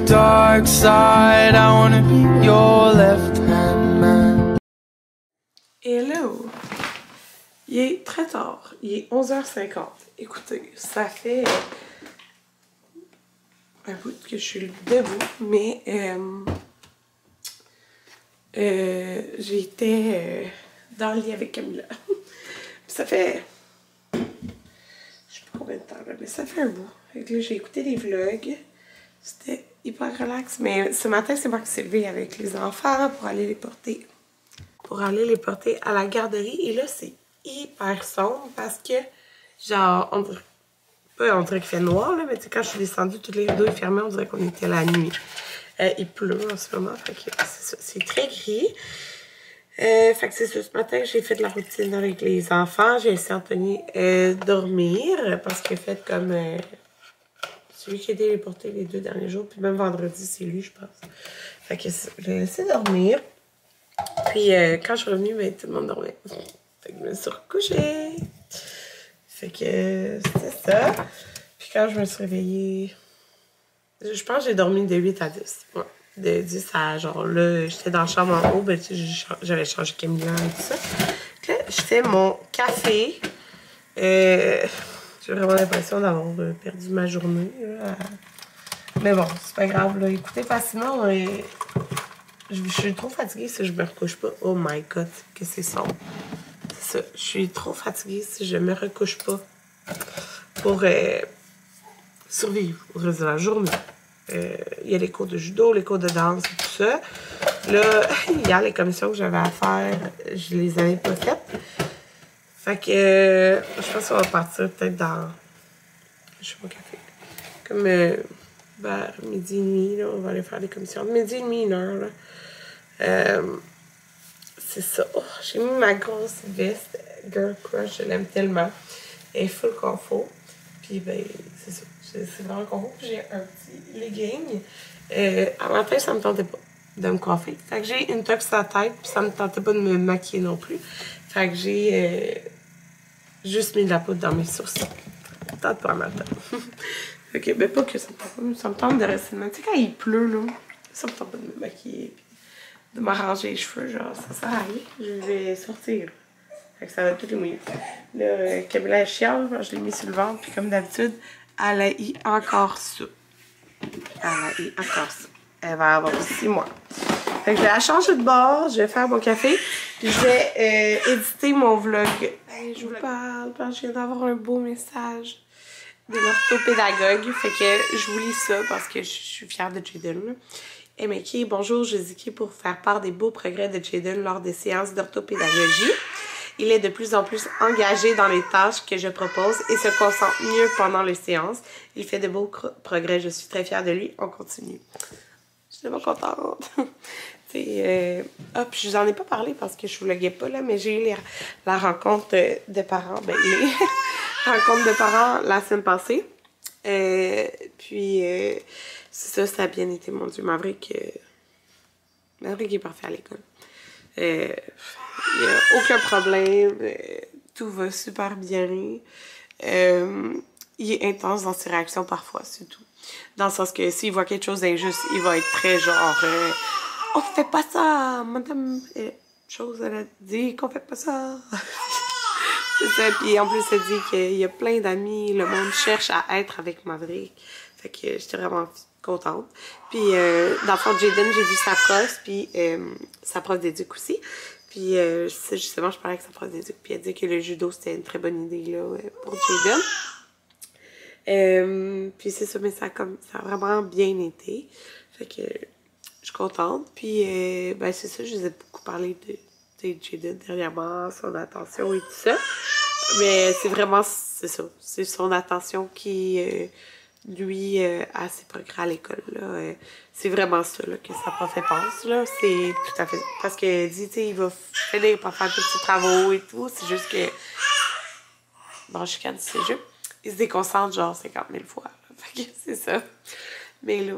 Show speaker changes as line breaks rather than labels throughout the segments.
dark side. I wanna be your left-hand man.
Hello! Il est très tard. Il est 11h50. Écoutez, ça fait un bout que je suis debout, mais j'étais dans le lit avec Camilla. Ça fait... je sais pas combien de temps, là, mais ça fait un bout. Fait que là, j'ai écouté des vlogs. C'était hyper relax. Mais ce matin, c'est moi qui s'est levée avec les enfants pour aller les porter. À la garderie. Et là, c'est hyper sombre parce que, genre, on dirait qu'il fait noir, là, mais tu sais, quand je suis descendue, tous les rideaux fermés, on dirait qu'on était la nuit. Il pleut en ce moment, fait que c'est très gris. Fait que c'est ça, ce matin, j'ai fait de la routine avec les enfants. J'ai laissé Anthony dormir parce qu'il a fait comme... celui qui a été les porter les 2 derniers jours, puis même vendredi, c'est lui, je pense. Fait que je l'ai laissé dormir. Puis quand je suis revenue, ben, tout le monde dormait. Fait que je me suis recouchée. Fait que c'était ça. Puis quand je me suis réveillée, je pense que j'ai dormi de 8 à 10. Ouais. De 10 à genre là, j'étais dans la chambre en haut, ben tu sais, j'avais changé Camilla et tout ça. Puis là, je fais mon café. J'ai vraiment l'impression d'avoir perdu ma journée. Là. Mais bon, c'est pas grave. Là. Écoutez, facilement, je suis trop fatiguée si je me recouche pas. Oh my god, que c'est sombre. C'est ça, je suis trop fatiguée si je me recouche pas pour survivre au reste de la journée. Il y a les cours de judo, les cours de danse et tout ça. Là, hier, les commissions que j'avais à faire, je les avais pas faites. Fait que je pense qu'on va partir peut-être dans... je sais pas café. Comme vers midi et demi, là, on va aller faire des commissions. De midi et demi, 1h, là. C'est ça. Oh, j'ai mis ma grosse veste Girl Crush, je l'aime tellement. Elle est full confort. Puis ben, c'est ça. C'est vraiment confort. Puis j'ai un petit legging. À matin, ça me tentait pas de me coiffer. Fait que j'ai une toque sur la tête, puis ça me tentait pas de me maquiller non plus. Fait que j'ai juste mis de la poudre dans mes sourcils. Tente pas matin. Ok, ben pas que ça me tente pas, ça me tente de rester de même. Tu sais, quand il pleut, là, ça me tente pas de me maquiller, puis de m'arranger les cheveux, genre, ça sert à rien. Je vais sortir. Fait que ça va tout les mouiller. Là, Camilla est chiale, je l'ai mis sur le ventre, puis comme d'habitude, elle a eu encore ça. Elle va avoir 6 mois. Fait que je vais la changer de bord, je vais faire mon café, puis je vais éditer mon vlog. Hey, je vous parle, parce que je viens d'avoir un beau message de l'orthopédagogue. Fait que je vous lis ça parce que je suis fière de Jaden. Elle m'écrit: bonjour, je dis pour faire part des beaux progrès de Jaden lors des séances d'orthopédagogie. Il est de plus en plus engagé dans les tâches que je propose et se concentre mieux pendant les séances. Il fait de beaux progrès. Je suis très fière de lui. On continue. Je suis tellement contente. Puis je vous en ai pas parlé parce que je vous vloguais pas là, mais j'ai eu la rencontre de parents. Ben, les rencontres de parents la semaine passée. C'est ça a bien été, mon Dieu. Maverick est parfait à l'école. Il n'y a aucun problème, tout va super bien. Il est intense dans ses réactions parfois, c'est tout. Dans le sens que s'il voit quelque chose d'injuste, il va être très genre on fait pas ça, madame. Elle a dit qu'on fait pas ça. C'est ça, puis en plus elle dit qu'il y a plein d'amis, le monde cherche à être avec Maverick. Fait que j'étais vraiment contente. Puis dans le fond, Jaden, j'ai vu sa prof, puis sa prof d'éduc aussi. Puis justement, je parlais avec sa prof d'éduc, puis elle dit que le judo, c'était une très bonne idée là, pour Jaden. Puis c'est ça, mais ça a vraiment bien été. Fait que je suis contente. Puis ben c'est ça, je vous ai beaucoup parlé de Jaden dernièrement, son attention et tout ça. Mais c'est vraiment, c'est ça, c'est son attention qui... lui, à ses progrès à l'école, là, c'est vraiment ça, là, que sa prof pense, là, c'est tout à fait, parce qu'elle dit, tu sais, il va finir par faire tous ses travaux et tout, c'est juste que, bon, je chicane ce jeu, il se déconcentre genre 50 000 fois, là, fait que c'est ça, mais là,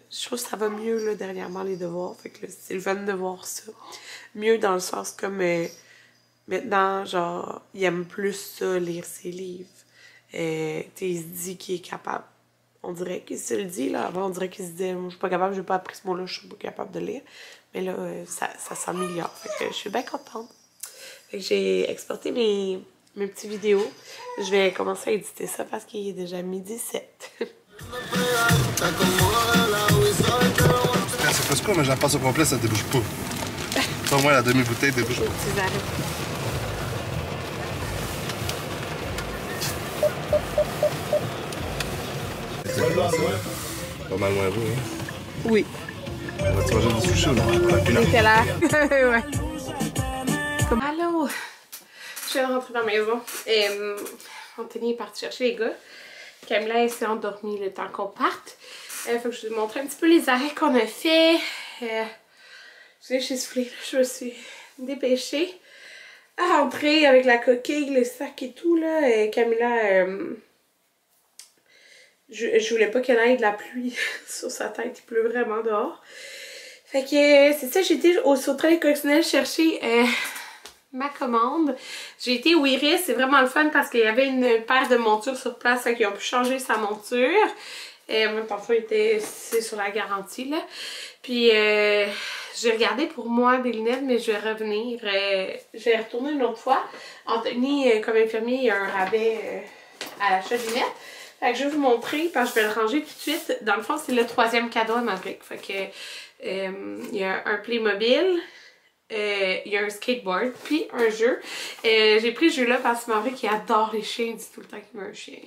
je trouve que ça va mieux, là, dernièrement, les devoirs, fait que là, c'est le fun de voir ça, mieux dans le sens comme, maintenant, genre, il aime plus ça, lire ses livres, tu sais, il se dit qu'il est capable. On dirait qu'il se le dit, là. Avant, on dirait qu'il se disait, moi, je suis pas capable, j'ai pas appris ce mot-là, je suis pas capable de lire. Mais là, ça s'améliore. Fait que je suis bien contente. Fait que j'ai exporté mes petites vidéos. Je vais commencer à éditer ça parce qu'il est déjà 12h07.
C'est pas quoi, mais j'en passe au complet, ça débouche pas. Ça, au moins, la demi-bouteille débouche pas. Pas mal moins beau, hein?
Oui.
On va-tu manger des sushis ou non?
Quelle heure? Ouais. Allô? Je viens de rentrer dans la maison. Anthony est parti chercher les gars. Camilla s'est endormie le temps qu'on parte. Faut que je vous montre un petit peu les arrêts qu'on a fait. J'ai soufflé, je me suis dépêchée à rentrer avec la coquille, le sac et tout là. Camilla, je voulais pas qu'elle ait de la pluie sur sa tête, il pleut vraiment dehors. Fait que c'est ça, j'étais au Sauterelle Coccinelle chercher ma commande. J'ai été au Iris, c'est vraiment le fun parce qu'il y avait une paire de montures sur place, fait qu'ils ont pu changer sa monture. Moi, parfois, c'est sur la garantie, là. Puis, j'ai regardé pour moi des lunettes, mais je vais revenir. Je vais retourner une autre fois. Anthony, comme infirmier, il y a un rabais à l'achat de lunettes. Fait que je vais vous montrer, parce que je vais le ranger tout de suite. Dans le fond, c'est le 3e cadeau à Maverick. Fait que, il y a un Playmobil. Il y a un skateboard, puis un jeu. J'ai pris ce jeu-là parce que Maverick, il adore les chiens, il dit tout le temps qu'il veut un chien.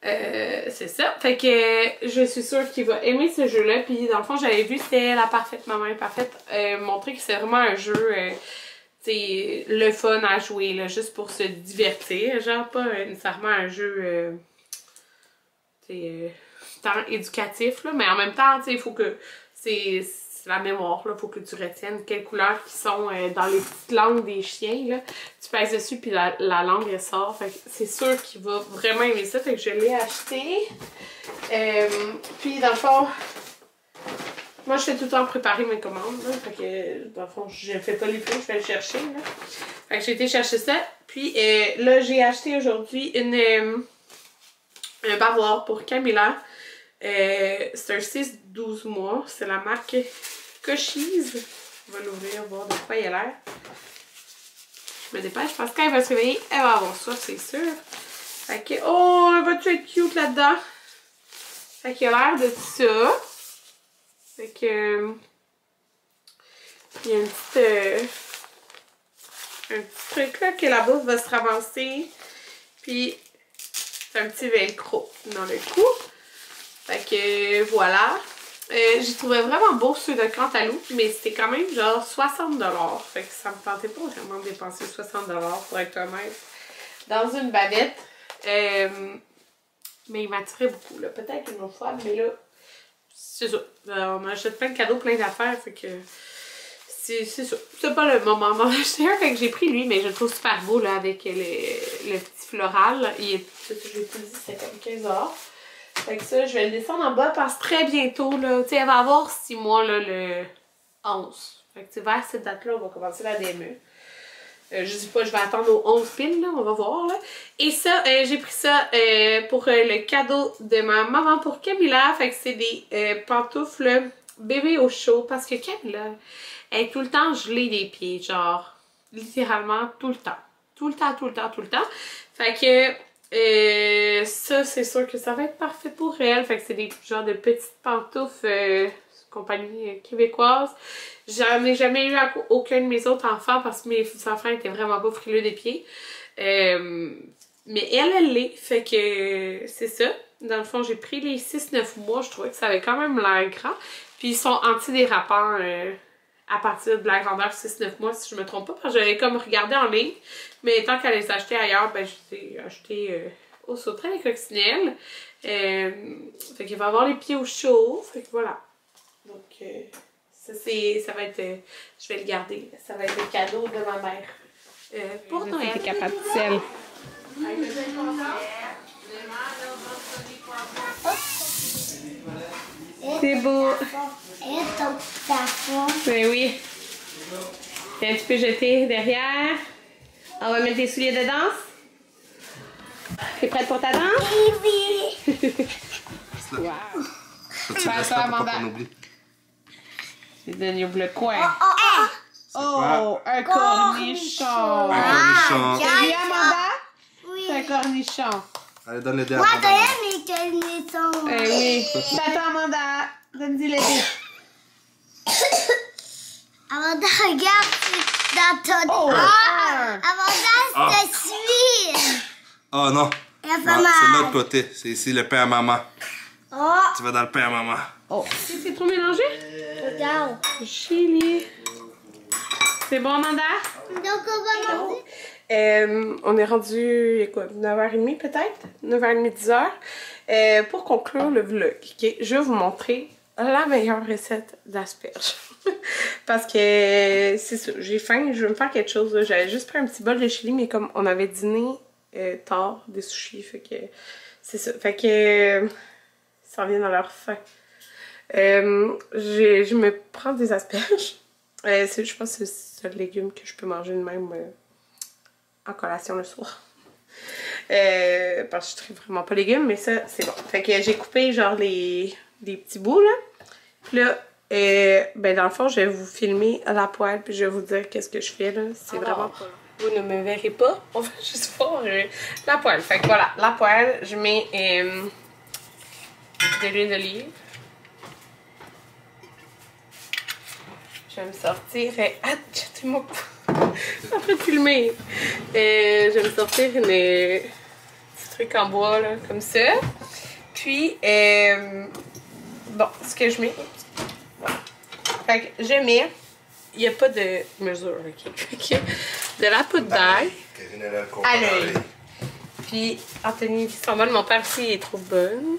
C'est ça. Fait que je suis sûre qu'il va aimer ce jeu-là. Puis dans le fond, j'avais vu c'était La Parfaite Maman Imparfaite. Montrer que c'est vraiment un jeu, c'est le fun à jouer, là, juste pour se divertir. Genre pas nécessairement un jeu, tant éducatif, là, mais en même temps, il faut que c'est la mémoire, là, faut que tu retiennes quelles couleurs qui sont dans les petites langues des chiens, là. Tu pèses dessus puis la langue elle sort, fait que c'est sûr qu'il va vraiment aimer ça, fait que je l'ai acheté. Puis dans le fond, moi je fais tout le temps préparer mes commandes, là, fait que dans le fond je fais pas les prix, je vais le chercher, là. Fait que j'ai été chercher ça, puis là j'ai acheté aujourd'hui un bavoir pour Camilla. C'est un 6-12 mois, c'est la marque Cochise. On va l'ouvrir, voir de quoi il a l'air. Je me dépêche parce qu'elle va se réveiller, elle va avoir ça, c'est sûr. Fait que, oh, elle va-tu être cute là-dedans? Fait qu'il a l'air de ça. Fait que, il y a un petit truc là que la bouffe va se ramasser. Puis, c'est un petit velcro dans le cou. Fait que voilà. J'ai trouvé vraiment beau ceux de Cantaloupe, mais c'était quand même genre 60$. Fait que ça me tentait pas vraiment de dépenser 60$ pour être honnête dans une bavette. Mais il m'attirait beaucoup, là. Peut-être une autre fois, mais là, c'est ça. On achète plein de cadeaux, plein d'affaires, fait que c'est ça. C'est pas le moment d'en acheter un, fait que j'ai pris lui, mais je le trouve super beau, là, avec le petit floral. Il est, je l'ai tout dit, c'est comme 15$. Fait que ça, je vais le descendre en bas parce que très bientôt, là, tu sais, elle va avoir 6 mois, là, le 11. Fait que, tu sais, vers cette date-là, on va commencer la DME. Je dis pas, je vais attendre aux 11 piles, là, on va voir, là. Et ça, j'ai pris ça pour le cadeau de ma maman pour Camilla. Fait que c'est des pantoufles bébé au chaud parce que Camilla, elle est tout le temps gelée des pieds, genre, littéralement tout le temps. Tout le temps, tout le temps, tout le temps. Fait que... ça, c'est sûr que ça va être parfait pour elle. Fait que c'est des genres de petites pantoufles compagnie québécoise. J'en ai jamais eu à aucun de mes autres enfants parce que mes enfants étaient vraiment pas frileux des pieds. Mais elle l'est. Fait que c'est ça. Dans le fond, j'ai pris les 6-9 mois. Je trouvais que ça avait quand même l'air grand. Puis ils sont antidérapants à partir de la grandeur 6-9 mois, si je me trompe pas. Parce que j'avais comme regardé en ligne. Mais tant qu'elle les acheter ailleurs, ben je les ai achetés au Sauterelle Coccinelle. Fait qu'il va avoir les pieds au chaud. Fait que voilà. Donc ça va être... je vais le garder. Ça va être le cadeau de ma mère. Pour Noël. T'es capable de sel. C'est beau. Ben oui. Et tu peux jeter derrière. On va mettre tes souliers de danse. T'es prête pour ta danse?
Oui.
là.
Wow.
Tu
Fais
restes
ça,
là pour
Amanda.
pas qu'on oublie.
C'est de le coin.
quoi?
Un cornichon.
Un cornichon.
T'as vu, Amanda?
Oui.
C'est un cornichon.
Allez, donne le dé à
Moi,
Amanda.
t'as mes cornichons.
Oui. Attends, Amanda. Donne-y le dé.
Amanda, regarde dans ton...
Oh!
Amanda, je te suis.
Oh non.
Elle fait
Non,
mal.
c'est de l'autre côté. C'est ici le pain à maman.
Oh,
Tu vas dans le pain à maman.
Oh. C'est trop mélangé?
regarde.
Chili. C'est bon, Amanda?
Donc, on va manger.
On est rendu, quoi, 9h30 peut-être? 9h30, 10h. Pour conclure le vlog, ok, je vais vous montrer la meilleure recette d'asperges. Parce que c'est ça, j'ai faim, je veux me faire quelque chose. J'avais juste pris un petit bol de chili, mais comme on avait dîné tard, des sushis, fait que c'est ça. Fait que ça revient dans leur faim. Je me prends des asperges. Je pense que c'est le seul légume que je peux manger de même en collation le soir. Parce que je ne vraiment pas légumes, mais ça, c'est bon. Fait que j'ai coupé genre des petits bouts, là. Puis là, ben dans le fond, je vais vous filmer à la poêle, puis je vais vous dire qu'est-ce que je fais, là. C'est vraiment pas long. Vous ne me verrez pas, on va juste voir la poêle. Fait que voilà, la poêle, je mets de l'huile d'olive. Je vais me sortir... Attendez-moi pas. En fait, filmer. Je vais me sortir une petit truc en bois, là, comme ça. Puis, bon, ce que je mets... Voilà. Fait que je mets... Il n'y a pas de mesure, ok? Fait que de la poudre d'ail à l'œil. Puis, Anthony dit son bonne. Mon père aussi est trop bonne.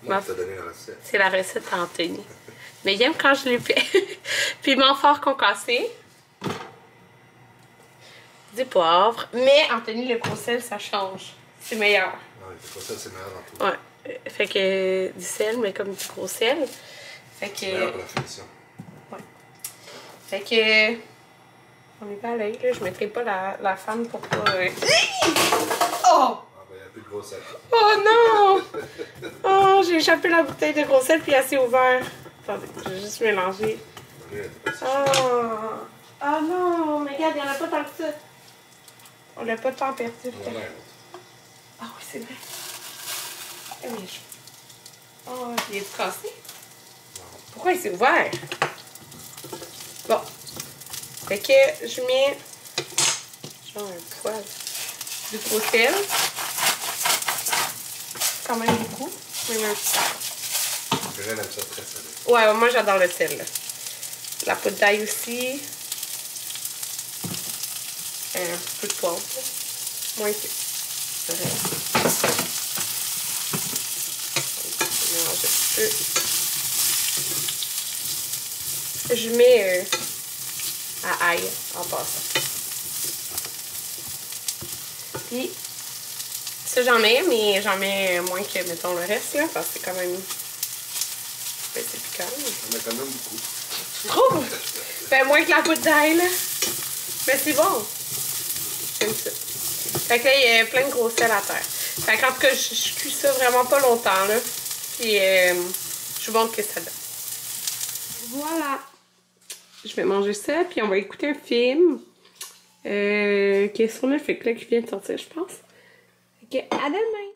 Moi, je t'ai donné la recette.
C'est la recette à Anthony. Mais il aime quand je l'ai fait. Piment fort concassé. Du poivre. Mais Anthony, le gros sel, ça change. C'est meilleur.
Non, le gros sel, c'est meilleur dans tout.
Ouais. Fait que du sel, mais comme du gros sel. Fait que...
C'est meilleur pour la finition.
Ouais. Fait que... On est pas à l'œil, là. Je mettrai pas la femme pour pas... Oh!
Ah, ben, il y a plus de gros sel.
Oh non! Oh, j'ai échappé la bouteille de gros sel puis elle s'est ouverte. Attendez, je vais juste mélanger. Oh! Oh non! Mais regarde, il n'y en a pas tant que ça. On l'a pas tant perdu. Ah oui, c'est vrai. Eh oui, oh, il est cassé? Pourquoi il s'est ouvert? Bon. Fait que je mets genre un poil du gros sel. Quand même beaucoup. Je mets un petit sel.
J'aime ça très salé.
Ouais, moi j'adore le sel. Là. La poudre d'ail aussi. Un petit peu de poivre. Moins que. Je mets à ail en passant. Puis, ça j'en mets, mais j'en mets moins que, mettons, le reste, là, parce que c'est quand même... Ben, c'est piquant.
On met quand même beaucoup.
Tu trouves? Ben, moins que la poudre d'ail, là. Mais c'est bon. J'aime ça. Fait que là, il y a plein de gros sel à terre. Fait qu'en tout cas, je cuis ça vraiment pas longtemps, là. Puis, je vous montre que ça donne. Voilà. Je vais manger ça, puis on va écouter un film qui est sur Netflix, là, qui vient de sortir, je pense. Ok, à demain!